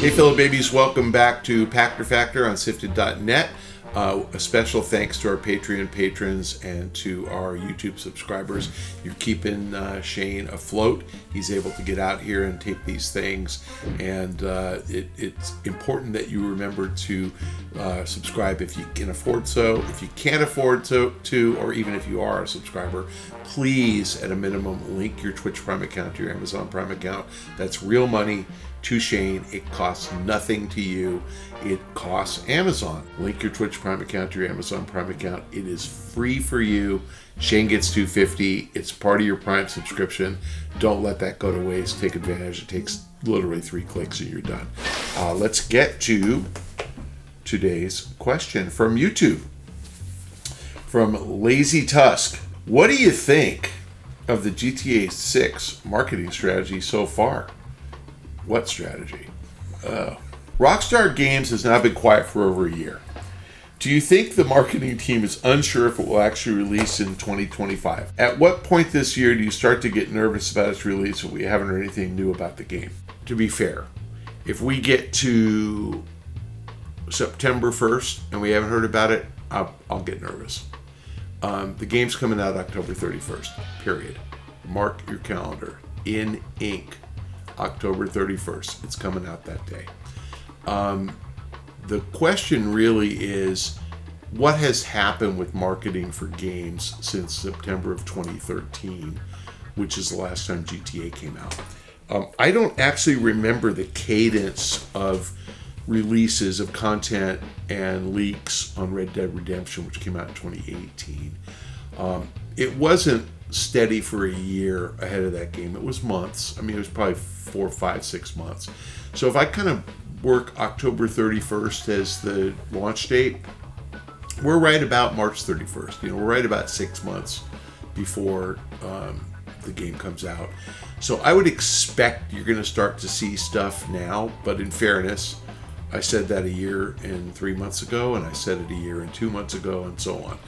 Hey, fellow babies, welcome back to Pachter Factor on SIFTD.net. A special thanks to our Patreon patrons and to our YouTube subscribers. You're keeping Shane afloat. He's able to get out here and tape these things, and it's important that you remember to subscribe if you can afford so. If you can't afford to, or even if you are a subscriber, please, at a minimum, link your Twitch Prime account to your Amazon Prime account. That's real money to Shane. It costs nothing to you. It costs Amazon. Link your Twitch Prime account to your Amazon Prime account. It is free for you. Shane gets $2.50. It's part of your Prime subscription. Don't let that go to waste. Take advantage. It takes literally 3 clicks and you're done. Let's get to today's question from YouTube. From Lazy Tusk. What do you think of the GTA 6 marketing strategy so far? What strategy? Rockstar Games has now been quiet for over a year. Do you think the marketing team is unsure if it will actually release in 2025? At what point this year do you start to get nervous about its release if we haven't heard anything new about the game? To be fair, if we get to September 1st and we haven't heard about it, I'll get nervous. The game's coming out October 31st, period. Mark your calendar. In ink. October 31st. It's coming out that day. The question really is, what has happened with marketing for games since September of 2013, which is the last time GTA came out? I don't actually remember the cadence of releases of content and leaks on Red Dead Redemption, which came out in 2018. It wasn't steady for a year ahead of that game. It was months. I mean, it was probably 4, 5, 6 months. So if I kind of work October 31st as the launch date, we're right about March 31st. We're right about 6 months before the game comes out. So I would expect you're going to start to see stuff now, but in fairness, I said that a year and 3 months ago, and I said it a year and 2 months ago, and so on.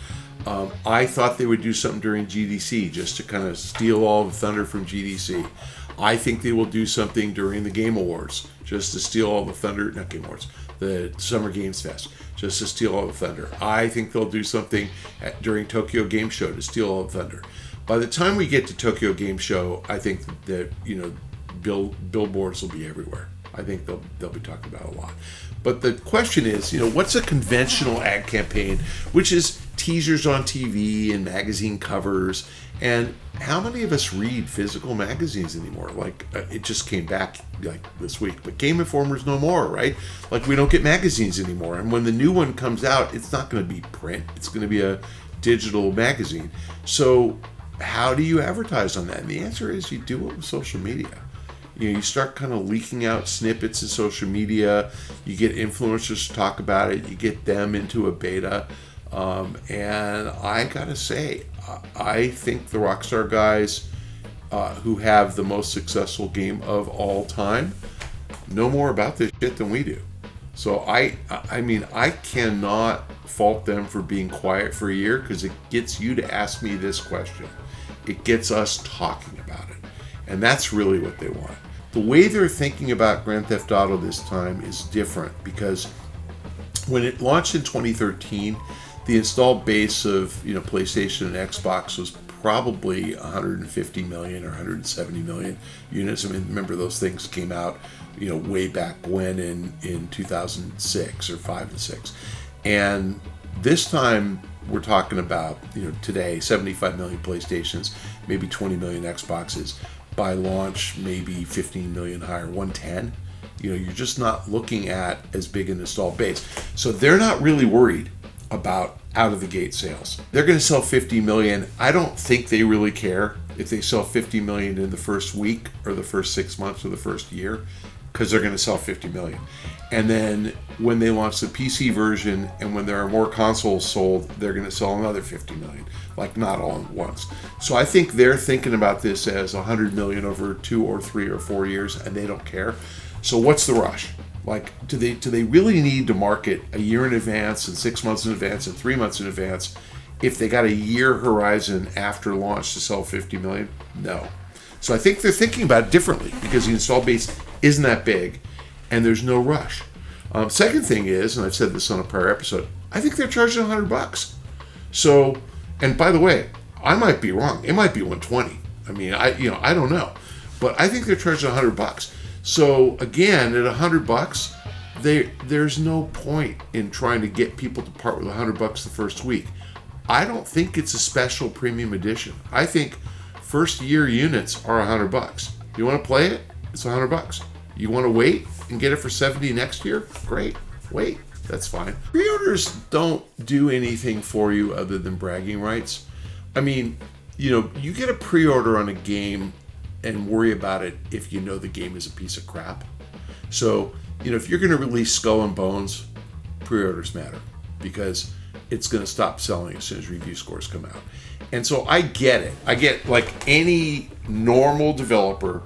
I thought they would do something during GDC just to kind of steal all the thunder from GDC. I think they will do something during the Game Awards just to steal all the thunder, not Game Awards, the Summer Games Fest, just to steal all the thunder. I think they'll do something during Tokyo Game Show to steal all the thunder. By the time we get to Tokyo Game Show, I think that, billboards will be everywhere. I think they'll be talking about it a lot. But the question is, what's a conventional ad campaign, which is teasers on TV and magazine covers, and how many of us read physical magazines anymore? It just came back this week, but Game Informer's no more, right? We don't get magazines anymore, and when the new one comes out, it's not going to be print. It's going to be a digital magazine. So how do you advertise on that? And the answer is you do it with social media. You start kind of leaking out snippets in social media. You get influencers to talk about it. You get them into a beta. And I gotta say, I think the Rockstar guys who have the most successful game of all time know more about this shit than we do. So I mean, I cannot fault them for being quiet for a year, because it gets you to ask me this question. It gets us talking about it. And that's really what they want. The way they're thinking about Grand Theft Auto this time is different, because when it launched in 2013, the installed base of PlayStation and Xbox was probably 150 million or 170 million units. I mean, remember those things came out way back when in 2006 or 5 and 6. And this time we're talking about, today, 75 million PlayStations, maybe 20 million Xboxes. By launch, maybe 15 million higher, 110. You're just not looking at as big an installed base. So they're not really worried about out of the gate sales. They're going to sell 50 million. I don't think they really care if they sell 50 million in the first week or the first 6 months or the first year, because they're going to sell 50 million. And then when they launch the PC version and when there are more consoles sold, they're going to sell another 50 million, not all at once. So I think they're thinking about this as 100 million over 2 or 3 or 4 years, and they don't care. So what's the rush? Do they really need to market a year in advance and 6 months in advance and 3 months in advance if they got a year horizon after launch to sell 50 million? No. So I think they're thinking about it differently, because the install base isn't that big, and there's no rush. Second thing is, and I've said this on a prior episode, I think they're charging $100. So, and by the way, I might be wrong. It might be 120. I mean, I don't know, but I think they're charging $100. So again, at $100, there's no point in trying to get people to part with $100 the first week. I don't think it's a special premium edition. I think first year units are $100. You want to play it? It's $100. You want to wait and get it for $70 next year? Great. Wait. That's fine. Pre-orders don't do anything for you other than bragging rights. I mean, you get a pre-order on a game and worry about it if you know the game is a piece of crap. So, if you're going to release Skull and Bones, pre-orders matter because it's going to stop selling as soon as review scores come out. And so I get it. I get, like any normal developer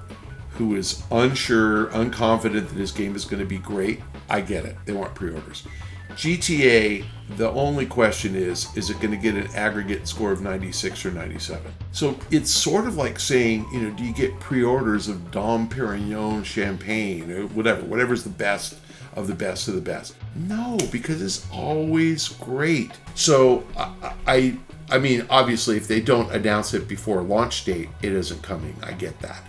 who is unsure, unconfident that his game is going to be great, I get it. They want pre-orders. GTA, the only question is it going to get an aggregate score of 96 or 97? So it's sort of like saying, do you get pre-orders of Dom Perignon champagne or whatever's the best of the best of the best? No, because it's always great. So I mean, obviously, if they don't announce it before launch date, it isn't coming. I get that.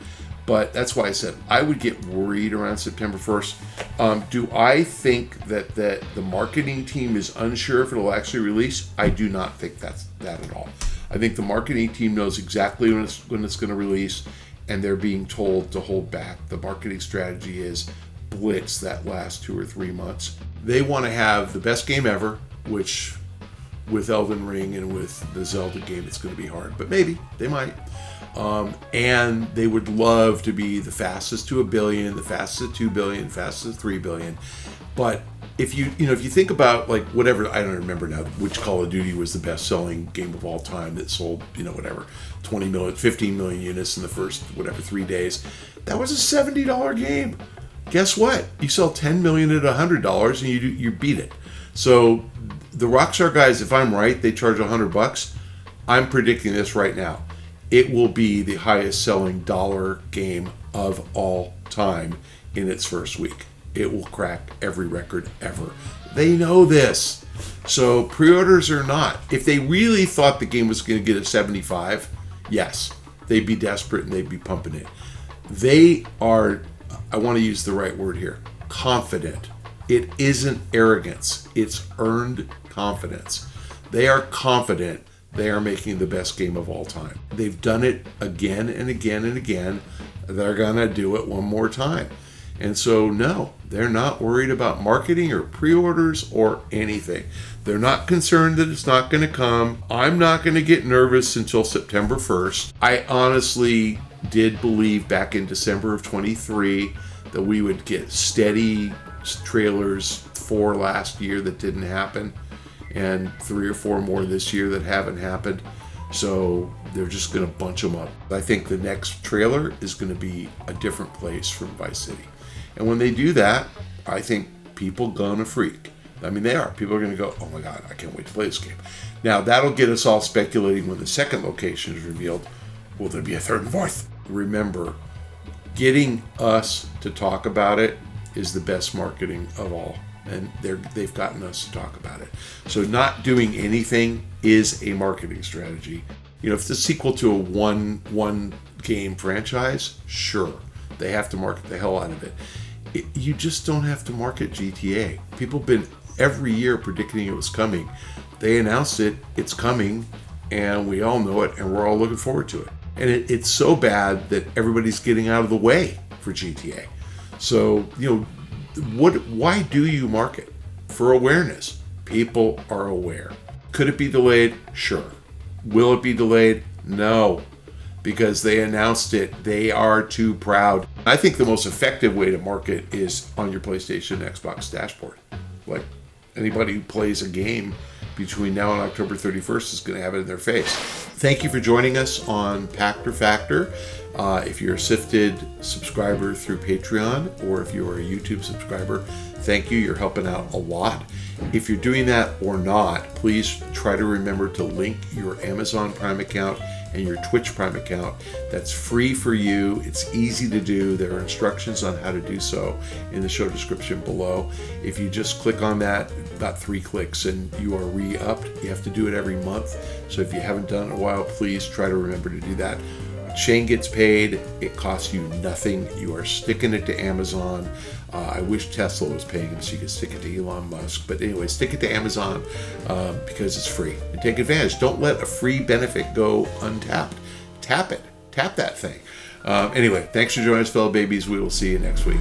But that's why I said I would get worried around September 1st. Do I think that the marketing team is unsure if it'll actually release? I do not think that's that at all. I think the marketing team knows exactly when it's going to release, and they're being told to hold back. The marketing strategy is blitz that last 2 or 3 months. They want to have the best game ever, which with Elden Ring and with the Zelda game, it's going to be hard. But maybe, they might. And they would love to be the fastest to $1 billion, the fastest to $2 billion, fastest to $3 billion. But if you think about like whatever, I don't remember now which Call of Duty was the best-selling game of all time that sold 20 million, 15 million units in the first 3 days. That was a $70 game. Guess what? You sell 10 million at $100 and you beat it. So the Rockstar guys, if I'm right, they charge $100. I'm predicting this right now. It will be the highest selling dollar game of all time in its first week. It will crack every record ever. They know this. So pre-orders or not, if they really thought the game was going to get a 75, yes, they'd be desperate and they'd be pumping it. They are, I want to use the right word here, confident. It isn't arrogance. It's earned confidence. They are confident they are making the best game of all time. They've done it again and again and again. They're going to do it one more time. And so, no, they're not worried about marketing or pre-orders or anything. They're not concerned that it's not going to come. I'm not going to get nervous until September 1st. I honestly did believe back in December of 23 that we would get steady trailers for last year that didn't happen, and 3 or 4 more this year that haven't happened. So they're just going to bunch them up. I think the next trailer is going to be a different place from Vice City. And when they do that, I think people gonna freak. I mean, they are. People are going to go, oh my God, I can't wait to play this game. Now, that'll get us all speculating when the second location is revealed. Will there be a third and fourth? Remember, getting us to talk about it is the best marketing of all. And they've gotten us to talk about it. So not doing anything is a marketing strategy. If it's a sequel to a one game franchise, sure, they have to market the hell out of it. You just don't have to market GTA. People have been every year predicting it was coming. They announced it, it's coming, and we all know it, and we're all looking forward to it. And it's so bad that everybody's getting out of the way for GTA. So, why do you market? For awareness. People are aware. Could it be delayed? Sure. Will it be delayed? No. Because they announced it. They are too proud. I think the most effective way to market is on your PlayStation and Xbox dashboard. Like, anybody who plays a game between now and October 31st is going to have it in their face. Thank you for joining us on Pachter Factor. If you're a SIFTD subscriber through Patreon, or if you're a YouTube subscriber, thank you. You're helping out a lot. If you're doing that or not, please try to remember to link your Amazon Prime account and your Twitch Prime account. That's free for you. It's easy to do. There are instructions on how to do so in the show description below. If you just click on that, about 3 clicks, and you are re-upped. You have to do it every month. So if you haven't done it in a while, please try to remember to do that. Shane gets paid. It costs you nothing. You are sticking it to Amazon. I wish Tesla was paying him so you could stick it to Elon Musk. But anyway, stick it to Amazon because it's free. And take advantage. Don't let a free benefit go untapped. Tap it. Tap that thing. Anyway, thanks for joining us, fellow babies. We will see you next week.